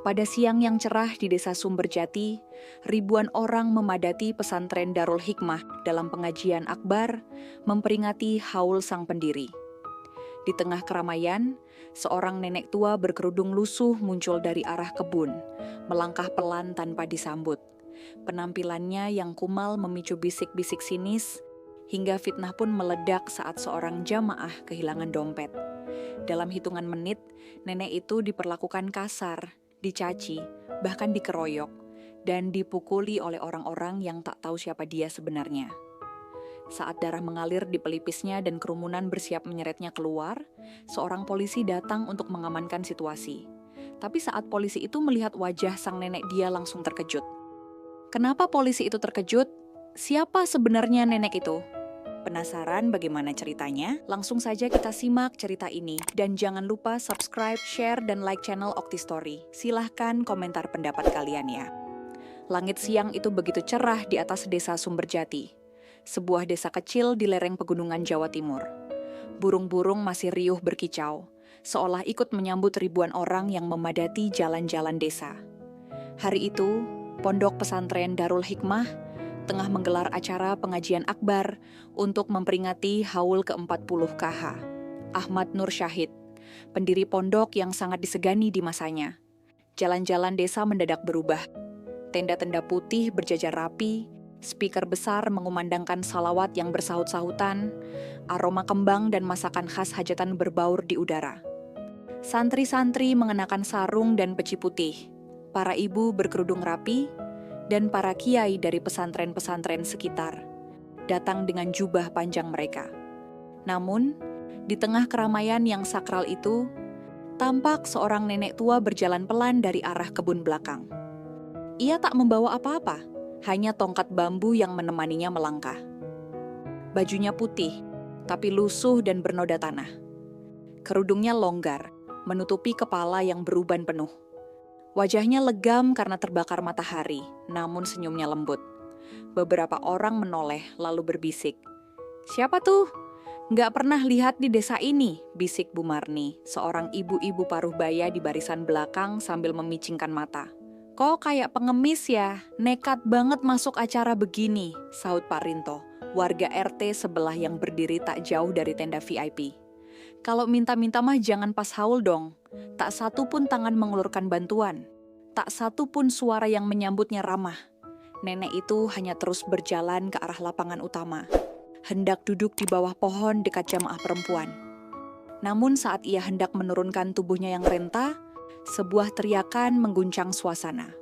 Pada siang yang cerah di Desa Sumberjati, ribuan orang memadati pesantren Darul Hikmah dalam pengajian akbar memperingati haul sang pendiri. Di tengah keramaian, seorang nenek tua berkerudung lusuh muncul dari arah kebun, melangkah pelan tanpa disambut. Penampilannya yang kumal memicu bisik-bisik sinis, hingga fitnah pun meledak saat seorang jamaah kehilangan dompet. Dalam hitungan menit, nenek itu diperlakukan kasar, dicaci, bahkan dikeroyok, dan dipukuli oleh orang-orang yang tak tahu siapa dia sebenarnya. Saat darah mengalir di pelipisnya dan kerumunan bersiap menyeretnya keluar, seorang polisi datang untuk mengamankan situasi. Tapi saat polisi itu melihat wajah sang nenek, dia langsung terkejut. Kenapa polisi itu terkejut? Siapa sebenarnya nenek itu? Penasaran bagaimana ceritanya? Langsung saja kita simak cerita ini. Dan jangan lupa subscribe, share, dan like channel Okti Story. Silahkan komentar pendapat kalian ya. Langit siang itu begitu cerah di atas Desa Sumberjati, sebuah desa kecil di lereng pegunungan Jawa Timur. Burung-burung masih riuh berkicau, seolah ikut menyambut ribuan orang yang memadati jalan-jalan desa. Hari itu, pondok pesantren Darul Hikmah tengah menggelar acara pengajian akbar untuk memperingati haul ke-40 KH. Ahmad Nur Syahid, pendiri pondok yang sangat disegani di masanya. Jalan-jalan desa mendadak berubah. Tenda-tenda putih berjajar rapi, speaker besar mengumandangkan salawat yang bersahut-sahutan, aroma kembang dan masakan khas hajatan berbaur di udara. Santri-santri mengenakan sarung dan peci putih, para ibu berkerudung rapi, dan para kiai dari pesantren-pesantren sekitar datang dengan jubah panjang mereka. Namun, di tengah keramaian yang sakral itu, tampak seorang nenek tua berjalan pelan dari arah kebun belakang. Ia tak membawa apa-apa, hanya tongkat bambu yang menemaninya melangkah. Bajunya putih, tapi lusuh dan bernoda tanah. Kerudungnya longgar, menutupi kepala yang beruban penuh. Wajahnya legam karena terbakar matahari, namun senyumnya lembut. Beberapa orang menoleh lalu berbisik. "Siapa tuh? Nggak pernah lihat di desa ini," bisik Bu Marni, seorang ibu-ibu paruh baya di barisan belakang sambil memicingkan mata. "Kok kayak pengemis ya? Nekat banget masuk acara begini," sahut Pak Rinto, warga RT sebelah yang berdiri tak jauh dari tenda VIP. "Kalau minta-minta mah jangan pas haul dong. Tak satu pun tangan mengulurkan bantuan. Tak satu pun suara yang menyambutnya ramah." Nenek itu hanya terus berjalan ke arah lapangan utama, hendak duduk di bawah pohon dekat jamaah perempuan. Namun saat ia hendak menurunkan tubuhnya yang renta, sebuah teriakan mengguncang suasana.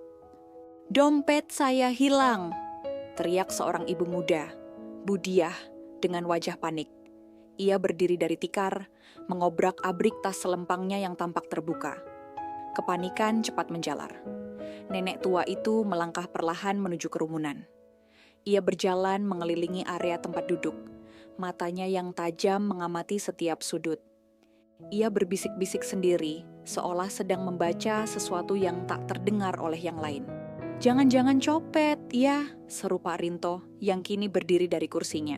"Dompet saya hilang!" teriak seorang ibu muda, Budiah, dengan wajah panik. Ia berdiri dari tikar, mengobrak-abrik tas selempangnya yang tampak terbuka. Kepanikan cepat menjalar. Nenek tua itu melangkah perlahan menuju kerumunan. Ia berjalan mengelilingi area tempat duduk, matanya yang tajam mengamati setiap sudut. Ia berbisik-bisik sendiri, seolah sedang membaca sesuatu yang tak terdengar oleh yang lain. "Jangan-jangan copet, ya," seru Pak Rinto, yang kini berdiri dari kursinya.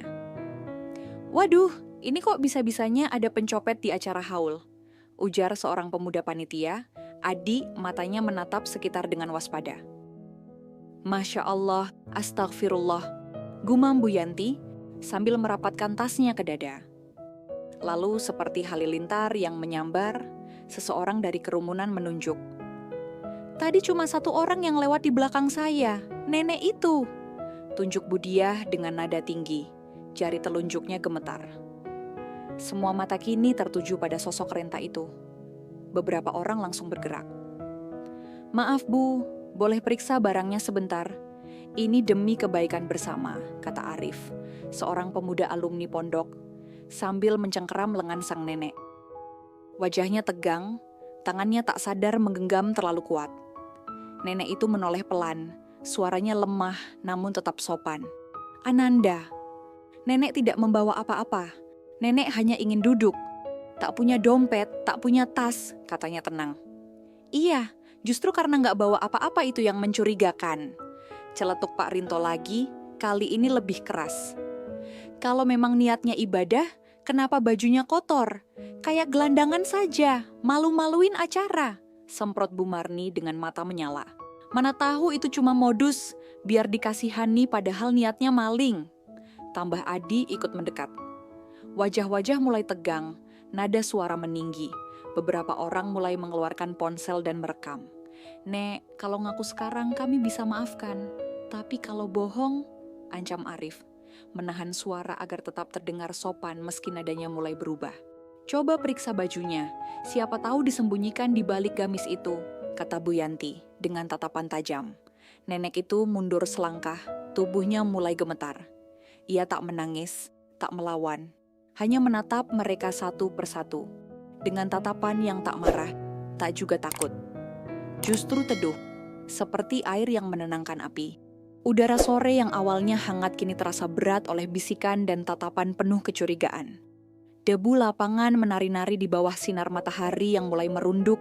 "Waduh, ini kok bisa-bisanya ada pencopet di acara haul?" ujar seorang pemuda panitia. Adi matanya menatap sekitar dengan waspada. "Masya Allah, astagfirullah," gumam Bu Yanti sambil merapatkan tasnya ke dada. Lalu seperti halilintar yang menyambar, seseorang dari kerumunan menunjuk. "Tadi cuma satu orang yang lewat di belakang saya, nenek itu," tunjuk Budiah dengan nada tinggi. Jari telunjuknya gemetar. Semua mata kini tertuju pada sosok renta itu. Beberapa orang langsung bergerak. "Maaf Bu, boleh periksa barangnya sebentar? Ini demi kebaikan bersama," kata Arif, seorang pemuda alumni pondok, sambil mencengkeram lengan sang nenek. Wajahnya tegang, tangannya tak sadar menggenggam terlalu kuat. Nenek itu menoleh pelan, suaranya lemah namun tetap sopan. "Ananda, nenek tidak membawa apa-apa. Nenek hanya ingin duduk. Tak punya dompet, tak punya tas," katanya tenang. "Iya, justru karena nggak bawa apa-apa itu yang mencurigakan," celetuk Pak Rinto lagi, kali ini lebih keras. "Kalau memang niatnya ibadah, kenapa bajunya kotor? Kayak gelandangan saja, malu-maluin acara," semprot Bu Marni dengan mata menyala. Mana tahu itu cuma modus, biar dikasihani padahal niatnya maling. Tambah Adi ikut mendekat. Wajah-wajah mulai tegang, nada suara meninggi. Beberapa orang mulai mengeluarkan ponsel dan merekam. Nek, kalau ngaku sekarang kami bisa maafkan. Tapi kalau bohong, ancam Arif. Menahan suara agar tetap terdengar sopan meski nadanya mulai berubah. Coba periksa bajunya, siapa tahu disembunyikan di balik gamis itu, kata Bu Yanti dengan tatapan tajam. Nenek itu mundur selangkah, tubuhnya mulai gemetar. Ia tak menangis, tak melawan, hanya menatap mereka satu persatu. Dengan tatapan yang tak marah, tak juga takut. Justru teduh, seperti air yang menenangkan api. Udara sore yang awalnya hangat kini terasa berat oleh bisikan dan tatapan penuh kecurigaan. Debu lapangan menari-nari di bawah sinar matahari yang mulai merunduk,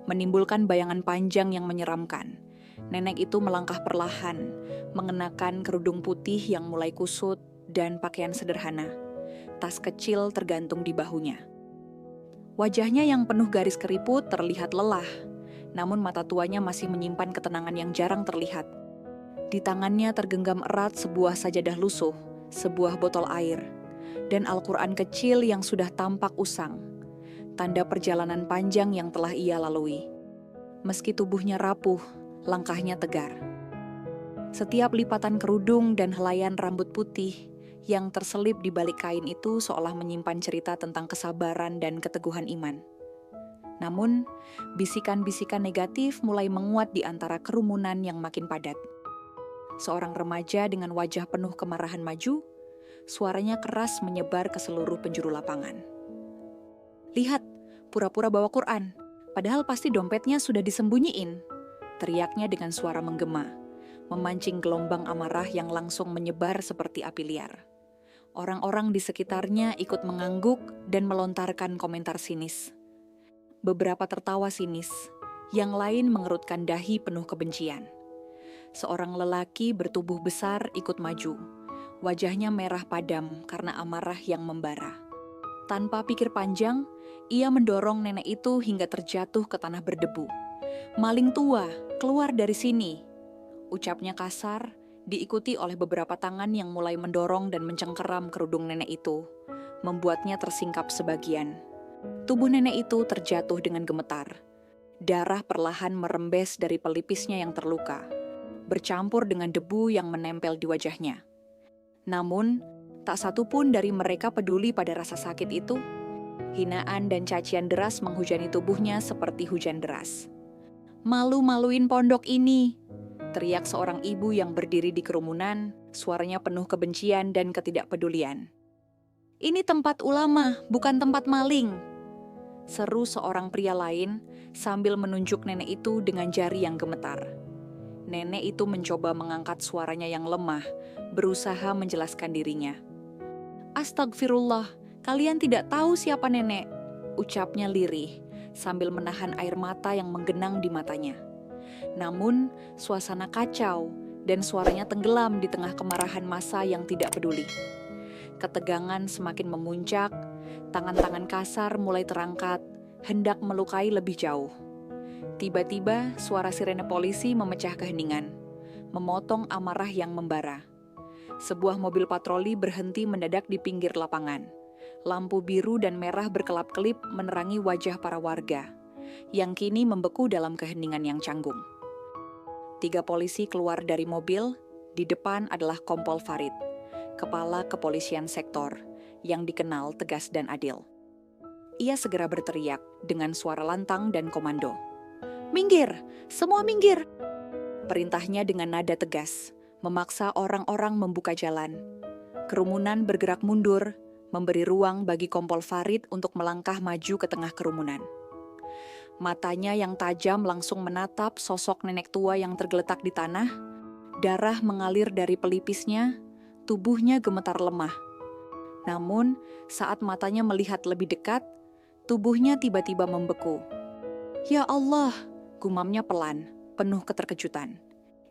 menimbulkan bayangan panjang yang menyeramkan. Nenek itu melangkah perlahan, mengenakan kerudung putih yang mulai kusut dan pakaian sederhana. Tas kecil tergantung di bahunya. Wajahnya yang penuh garis keriput terlihat lelah, namun mata tuanya masih menyimpan ketenangan yang jarang terlihat. Di tangannya tergenggam erat sebuah sajadah lusuh, sebuah botol air, dan Al-Quran kecil yang sudah tampak usang, tanda perjalanan panjang yang telah ia lalui. Meski tubuhnya rapuh, langkahnya tegar. Setiap lipatan kerudung dan helaian rambut putih yang terselip di balik kain itu seolah menyimpan cerita tentang kesabaran dan keteguhan iman. Namun, bisikan-bisikan negatif mulai menguat di antara kerumunan yang makin padat. Seorang remaja dengan wajah penuh kemarahan maju, suaranya keras menyebar ke seluruh penjuru lapangan. Lihat, pura-pura bawa Quran, padahal pasti dompetnya sudah disembunyiin. Teriaknya dengan suara menggema, memancing gelombang amarah yang langsung menyebar seperti api liar. Orang-orang di sekitarnya ikut mengangguk dan melontarkan komentar sinis. Beberapa tertawa sinis, yang lain mengerutkan dahi penuh kebencian. Seorang lelaki bertubuh besar ikut maju. Wajahnya merah padam karena amarah yang membara. Tanpa pikir panjang, ia mendorong nenek itu hingga terjatuh ke tanah berdebu. Maling tua, keluar dari sini. Ucapnya kasar, diikuti oleh beberapa tangan yang mulai mendorong dan mencengkeram kerudung nenek itu, membuatnya tersingkap sebagian. Tubuh nenek itu terjatuh dengan gemetar. Darah perlahan merembes dari pelipisnya yang terluka, bercampur dengan debu yang menempel di wajahnya. Namun, tak satu pun dari mereka peduli pada rasa sakit itu. Hinaan dan cacian deras menghujani tubuhnya seperti hujan deras. Malu-maluin pondok ini, teriak seorang ibu yang berdiri di kerumunan, suaranya penuh kebencian dan ketidakpedulian. Ini tempat ulama, bukan tempat maling, seru seorang pria lain sambil menunjuk nenek itu dengan jari yang gemetar. Nenek itu mencoba mengangkat suaranya yang lemah, berusaha menjelaskan dirinya. Astagfirullah, kalian tidak tahu siapa nenek, ucapnya lirih, sambil menahan air mata yang menggenang di matanya. Namun, suasana kacau dan suaranya tenggelam di tengah kemarahan massa yang tidak peduli. Ketegangan semakin memuncak, tangan-tangan kasar mulai terangkat, hendak melukai lebih jauh. Tiba-tiba, suara sirene polisi memecah keheningan, memotong amarah yang membara. Sebuah mobil patroli berhenti mendadak di pinggir lapangan. Lampu biru dan merah berkelap-kelip menerangi wajah para warga, yang kini membeku dalam keheningan yang canggung. 3 polisi keluar dari mobil, di depan adalah Kompol Farid, kepala kepolisian sektor, yang dikenal tegas dan adil. Ia segera berteriak dengan suara lantang dan komando. Minggir, semua minggir! Perintahnya dengan nada tegas, memaksa orang-orang membuka jalan. Kerumunan bergerak mundur, memberi ruang bagi Kompol Farid untuk melangkah maju ke tengah kerumunan. Matanya yang tajam langsung menatap sosok nenek tua yang tergeletak di tanah. Darah mengalir dari pelipisnya, tubuhnya gemetar lemah. Namun, saat matanya melihat lebih dekat, tubuhnya tiba-tiba membeku. Ya Allah, gumamnya pelan, penuh keterkejutan.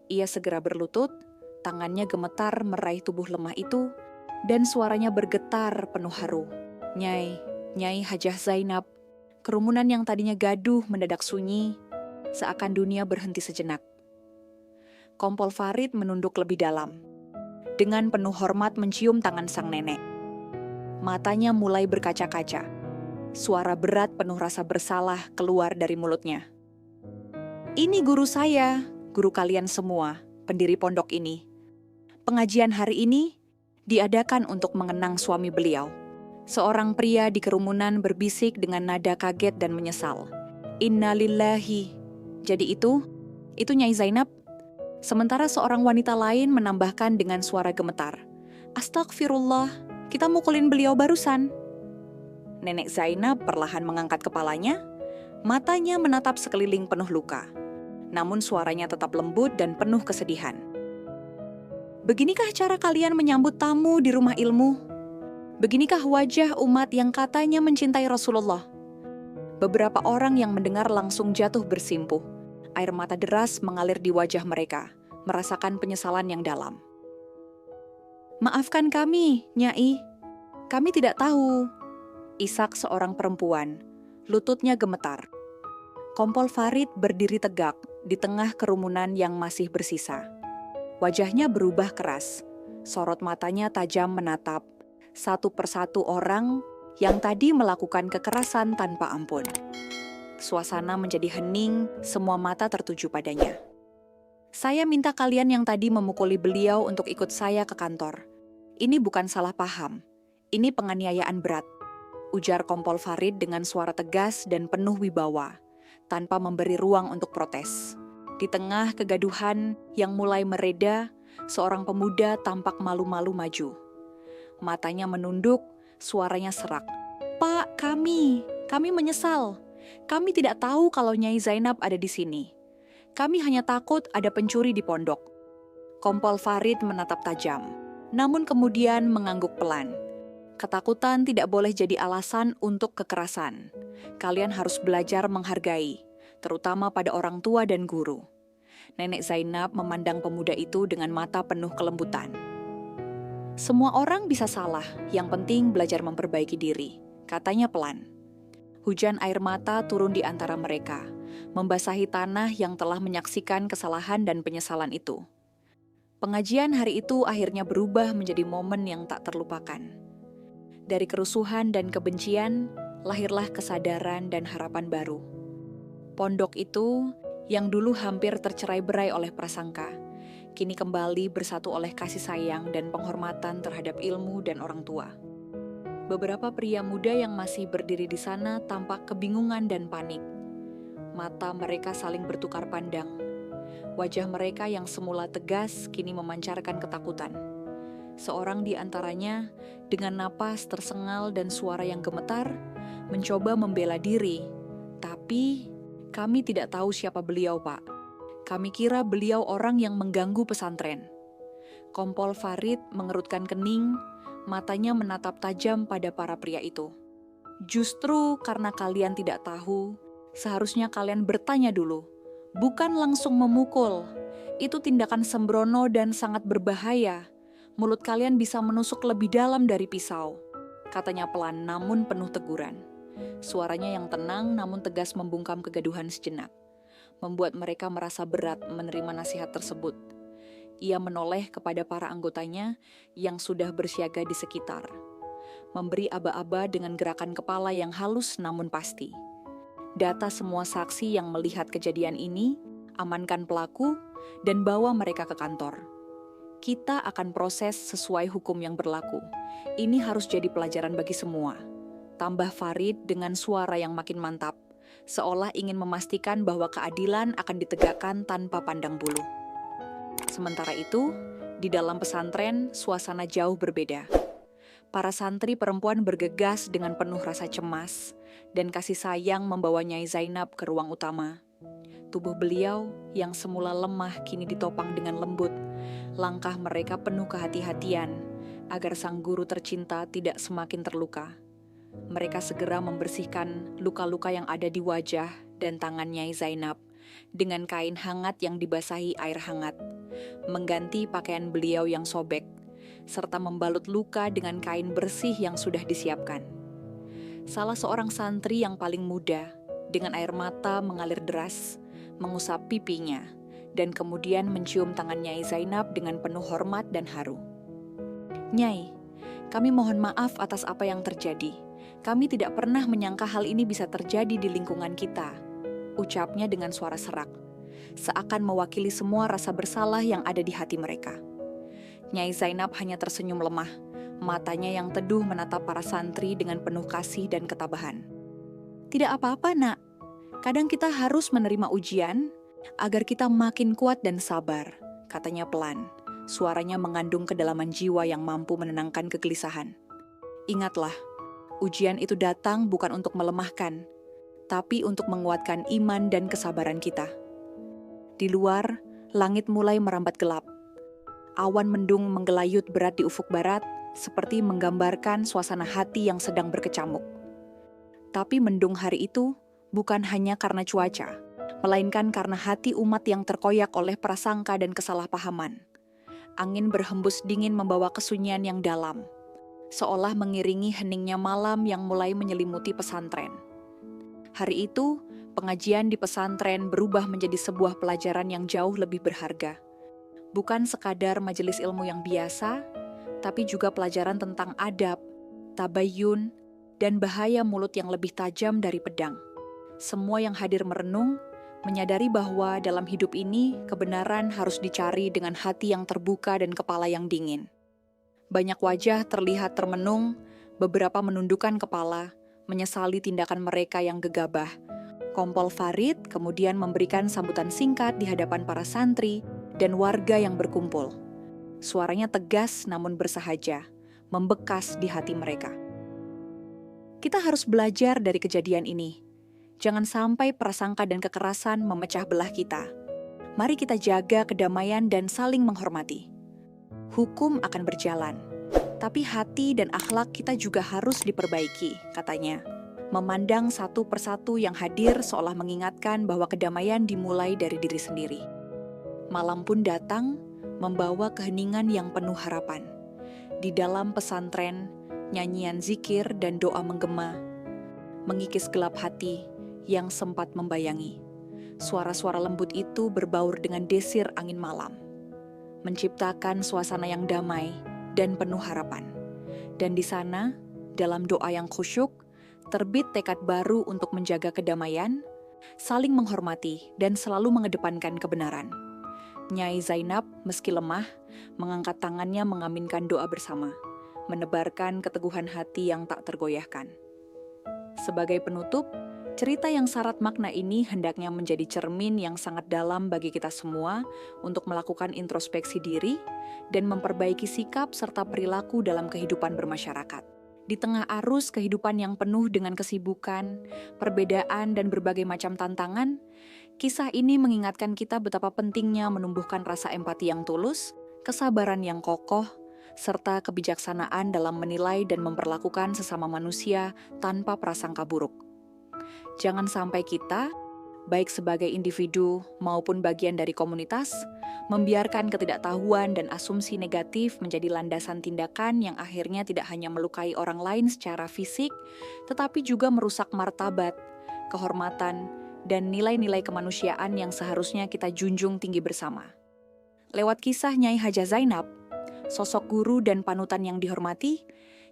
Ia segera berlutut, tangannya gemetar meraih tubuh lemah itu, dan suaranya bergetar penuh haru. Nyai Hajah Zainab. Kerumunan yang tadinya gaduh mendadak sunyi, seakan dunia berhenti sejenak. Kompol Farid menunduk lebih dalam. Dengan penuh hormat mencium tangan sang nenek. Matanya mulai berkaca-kaca. Suara berat penuh rasa bersalah keluar dari mulutnya. Ini guru saya, guru kalian semua, pendiri pondok ini. Pengajian hari ini diadakan untuk mengenang suami beliau. Seorang pria di kerumunan berbisik dengan nada kaget dan menyesal. Innalillahi. Jadi itu Nyai Zainab. Sementara seorang wanita lain menambahkan dengan suara gemetar. Astagfirullah, kita mukulin beliau barusan. Nenek Zainab perlahan mengangkat kepalanya, matanya menatap sekeliling penuh luka. Namun suaranya tetap lembut dan penuh kesedihan. Beginikah cara kalian menyambut tamu di rumah ilmu? Beginikah wajah umat yang katanya mencintai Rasulullah? Beberapa orang yang mendengar langsung jatuh bersimpuh. Air mata deras mengalir di wajah mereka, merasakan penyesalan yang dalam. Maafkan kami, Nyai. Kami tidak tahu. Isak seorang perempuan, lututnya gemetar. Kompol Farid berdiri tegak di tengah kerumunan yang masih bersisa. Wajahnya berubah keras, sorot matanya tajam menatap satu persatu orang yang tadi melakukan kekerasan tanpa ampun. Suasana menjadi hening, semua mata tertuju padanya. Saya minta kalian yang tadi memukuli beliau untuk ikut saya ke kantor. Ini bukan salah paham, ini penganiayaan berat. Ujar Kompol Farid dengan suara tegas dan penuh wibawa, tanpa memberi ruang untuk protes. Di tengah kegaduhan yang mulai mereda, seorang pemuda tampak malu-malu maju. Matanya menunduk, suaranya serak. Pak, kami menyesal. Kami tidak tahu kalau Nyai Zainab ada di sini. Kami hanya takut ada pencuri di pondok. Kompol Farid menatap tajam, namun kemudian mengangguk pelan. Ketakutan tidak boleh jadi alasan untuk kekerasan. Kalian harus belajar menghargai, terutama pada orang tua dan guru. Nenek Zainab memandang pemuda itu dengan mata penuh kelembutan. Semua orang bisa salah, yang penting belajar memperbaiki diri, katanya pelan. Hujan air mata turun di antara mereka, membasahi tanah yang telah menyaksikan kesalahan dan penyesalan itu. Pengajian hari itu akhirnya berubah menjadi momen yang tak terlupakan. Dari kerusuhan dan kebencian, lahirlah kesadaran dan harapan baru. Pondok itu, yang dulu hampir tercerai-berai oleh prasangka, kini kembali bersatu oleh kasih sayang dan penghormatan terhadap ilmu dan orang tua. Beberapa pria muda yang masih berdiri di sana tampak kebingungan dan panik. Mata mereka saling bertukar pandang. Wajah mereka yang semula tegas kini memancarkan ketakutan. Seorang di antaranya, dengan napas tersengal dan suara yang gemetar, mencoba membela diri. Tapi, kami tidak tahu siapa beliau, Pak. Kami kira beliau orang yang mengganggu pesantren. Kompol Farid mengerutkan kening, matanya menatap tajam pada para pria itu. Justru karena kalian tidak tahu, seharusnya kalian bertanya dulu, bukan langsung memukul. Itu tindakan sembrono dan sangat berbahaya. Mulut kalian bisa menusuk lebih dalam dari pisau, katanya pelan namun penuh teguran. Suaranya yang tenang namun tegas membungkam kegaduhan sejenak, membuat mereka merasa berat menerima nasihat tersebut. Ia menoleh kepada para anggotanya yang sudah bersiaga di sekitar, memberi aba-aba dengan gerakan kepala yang halus namun pasti. Data semua saksi yang melihat kejadian ini, amankan pelaku, dan bawa mereka ke kantor. Kita akan proses sesuai hukum yang berlaku. Ini harus jadi pelajaran bagi semua. Tambah Farid dengan suara yang makin mantap, seolah ingin memastikan bahwa keadilan akan ditegakkan tanpa pandang bulu. Sementara itu, di dalam pesantren, suasana jauh berbeda. Para santri perempuan bergegas dengan penuh rasa cemas dan kasih sayang membawa Nyai Zainab ke ruang utama. Tubuh beliau yang semula lemah kini ditopang dengan lembut. Langkah mereka penuh kehati-hatian agar sang guru tercinta tidak semakin terluka. Mereka segera membersihkan luka-luka yang ada di wajah dan tangan Nyai Zainab dengan kain hangat yang dibasahi air hangat, mengganti pakaian beliau yang sobek, serta membalut luka dengan kain bersih yang sudah disiapkan. Salah seorang santri yang paling muda, dengan air mata mengalir deras, mengusap pipinya, dan kemudian mencium tangan Nyai Zainab dengan penuh hormat dan haru. "Nyai, kami mohon maaf atas apa yang terjadi. Kami tidak pernah menyangka hal ini bisa terjadi di lingkungan kita," ucapnya dengan suara serak, seakan mewakili semua rasa bersalah yang ada di hati mereka. Nyai Zainab hanya tersenyum lemah, matanya yang teduh menatap para santri dengan penuh kasih dan ketabahan. "Tidak apa-apa, Nak. Kadang kita harus menerima ujian agar kita makin kuat dan sabar," katanya pelan. Suaranya mengandung kedalaman jiwa yang mampu menenangkan kegelisahan. "Ingatlah, ujian itu datang bukan untuk melemahkan, tapi untuk menguatkan iman dan kesabaran kita." Di luar, langit mulai merambat gelap. Awan mendung menggelayut berat di ufuk barat, seperti menggambarkan suasana hati yang sedang berkecamuk. Tapi mendung hari itu bukan hanya karena cuaca, melainkan karena hati umat yang terkoyak oleh prasangka dan kesalahpahaman. Angin berhembus dingin membawa kesunyian yang dalam, seolah mengiringi heningnya malam yang mulai menyelimuti pesantren. Hari itu, pengajian di pesantren berubah menjadi sebuah pelajaran yang jauh lebih berharga. Bukan sekadar majelis ilmu yang biasa, tapi juga pelajaran tentang adab, tabayun, dan bahaya mulut yang lebih tajam dari pedang. Semua yang hadir merenung, menyadari bahwa dalam hidup ini kebenaran harus dicari dengan hati yang terbuka dan kepala yang dingin. Banyak wajah terlihat termenung, beberapa menundukkan kepala, menyesali tindakan mereka yang gegabah. Kompol Farid kemudian memberikan sambutan singkat di hadapan para santri dan warga yang berkumpul. Suaranya tegas namun bersahaja, membekas di hati mereka. Kita harus belajar dari kejadian ini. Jangan sampai prasangka dan kekerasan memecah belah kita. Mari kita jaga kedamaian dan saling menghormati. Hukum akan berjalan, tapi hati dan akhlak kita juga harus diperbaiki, katanya. Memandang satu persatu yang hadir seolah mengingatkan bahwa kedamaian dimulai dari diri sendiri. Malam pun datang, membawa keheningan yang penuh harapan. Di dalam pesantren, nyanyian zikir dan doa menggema, mengikis gelap hati yang sempat membayangi. Suara-suara lembut itu berbaur dengan desir angin malam, menciptakan suasana yang damai dan penuh harapan. Dan di sana, dalam doa yang khusyuk, terbit tekad baru untuk menjaga kedamaian, saling menghormati, dan selalu mengedepankan kebenaran. Nyai Zainab, meski lemah, mengangkat tangannya mengaminkan doa bersama, menebarkan keteguhan hati yang tak tergoyahkan. Sebagai penutup, cerita yang syarat makna ini hendaknya menjadi cermin yang sangat dalam bagi kita semua untuk melakukan introspeksi diri dan memperbaiki sikap serta perilaku dalam kehidupan bermasyarakat. Di tengah arus kehidupan yang penuh dengan kesibukan, perbedaan, dan berbagai macam tantangan, kisah ini mengingatkan kita betapa pentingnya menumbuhkan rasa empati yang tulus, kesabaran yang kokoh, serta kebijaksanaan dalam menilai dan memperlakukan sesama manusia tanpa prasangka buruk. Jangan sampai kita, baik sebagai individu maupun bagian dari komunitas, membiarkan ketidaktahuan dan asumsi negatif menjadi landasan tindakan yang akhirnya tidak hanya melukai orang lain secara fisik, tetapi juga merusak martabat, kehormatan, dan nilai-nilai kemanusiaan yang seharusnya kita junjung tinggi bersama. Lewat kisah Nyai Hajah Zainab, sosok guru dan panutan yang dihormati,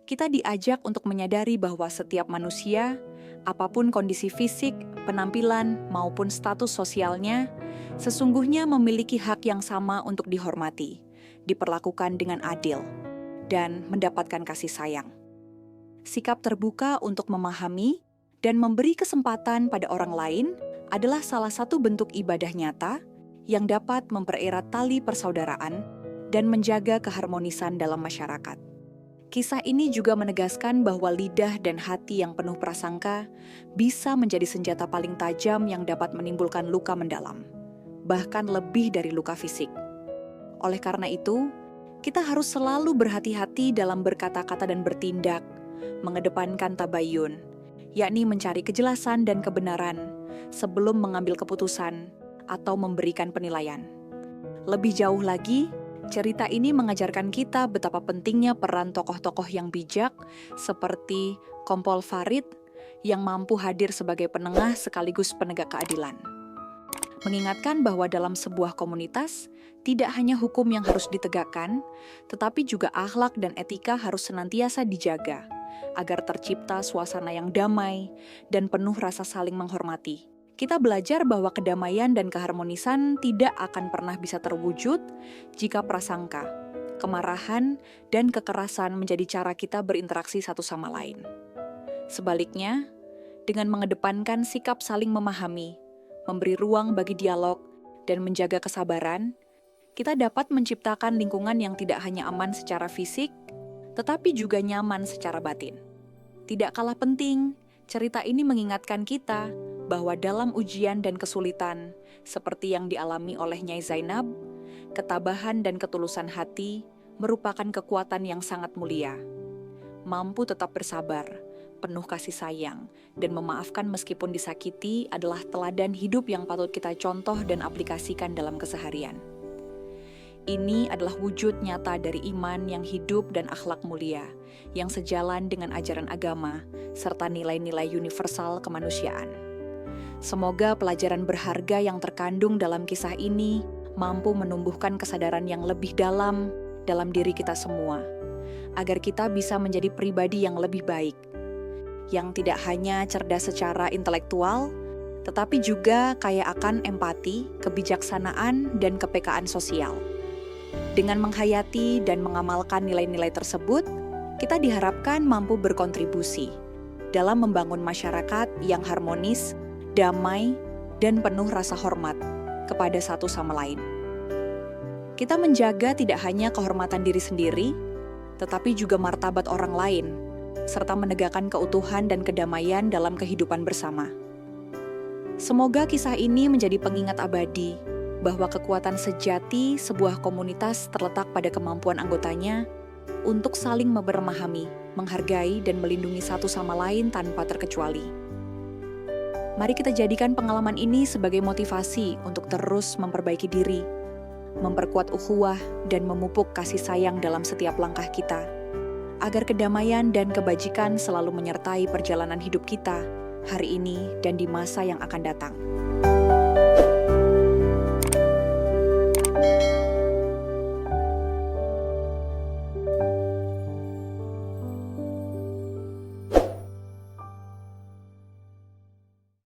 kita diajak untuk menyadari bahwa setiap manusia, apapun kondisi fisik, penampilan, maupun status sosialnya, sesungguhnya memiliki hak yang sama untuk dihormati, diperlakukan dengan adil, dan mendapatkan kasih sayang. Sikap terbuka untuk memahami dan memberi kesempatan pada orang lain adalah salah satu bentuk ibadah nyata yang dapat mempererat tali persaudaraan dan menjaga keharmonisan dalam masyarakat. Kisah ini juga menegaskan bahwa lidah dan hati yang penuh prasangka bisa menjadi senjata paling tajam yang dapat menimbulkan luka mendalam, bahkan lebih dari luka fisik. Oleh karena itu, kita harus selalu berhati-hati dalam berkata-kata dan bertindak, mengedepankan tabayun, yakni mencari kejelasan dan kebenaran sebelum mengambil keputusan atau memberikan penilaian. Lebih jauh lagi, cerita ini mengajarkan kita betapa pentingnya peran tokoh-tokoh yang bijak seperti Kompol Farid yang mampu hadir sebagai penengah sekaligus penegak keadilan. mengingatkan bahwa dalam sebuah komunitas, tidak hanya hukum yang harus ditegakkan, tetapi juga akhlak dan etika harus senantiasa dijaga, agar tercipta suasana yang damai dan penuh rasa saling menghormati. Kita belajar bahwa kedamaian dan keharmonisan tidak akan pernah bisa terwujud jika prasangka, kemarahan, dan kekerasan menjadi cara kita berinteraksi satu sama lain. Sebaliknya, dengan mengedepankan sikap saling memahami, memberi ruang bagi dialog, dan menjaga kesabaran, kita dapat menciptakan lingkungan yang tidak hanya aman secara fisik, tetapi juga nyaman secara batin. Tidak kalah penting, cerita ini mengingatkan kita bahwa dalam ujian dan kesulitan, seperti yang dialami oleh Nyai Zainab, ketabahan dan ketulusan hati merupakan kekuatan yang sangat mulia. Mampu tetap bersabar, penuh kasih sayang, dan memaafkan meskipun disakiti adalah teladan hidup yang patut kita contoh dan aplikasikan dalam keseharian. Ini adalah wujud nyata dari iman yang hidup dan akhlak mulia, yang sejalan dengan ajaran agama, serta nilai-nilai universal kemanusiaan. Semoga pelajaran berharga yang terkandung dalam kisah ini mampu menumbuhkan kesadaran yang lebih dalam diri kita semua, agar kita bisa menjadi pribadi yang lebih baik, yang tidak hanya cerdas secara intelektual, tetapi juga kaya akan empati, kebijaksanaan, dan kepekaan sosial. Dengan menghayati dan mengamalkan nilai-nilai tersebut, kita diharapkan mampu berkontribusi dalam membangun masyarakat yang harmonis, damai, dan penuh rasa hormat kepada satu sama lain. Kita menjaga tidak hanya kehormatan diri sendiri, tetapi juga martabat orang lain, serta menegakkan keutuhan dan kedamaian dalam kehidupan bersama. Semoga kisah ini menjadi pengingat abadi bahwa kekuatan sejati sebuah komunitas terletak pada kemampuan anggotanya untuk saling memahami, menghargai, dan melindungi satu sama lain tanpa terkecuali. Mari kita jadikan pengalaman ini sebagai motivasi untuk terus memperbaiki diri, memperkuat ukhuwah, dan memupuk kasih sayang dalam setiap langkah kita, agar kedamaian dan kebajikan selalu menyertai perjalanan hidup kita hari ini dan di masa yang akan datang.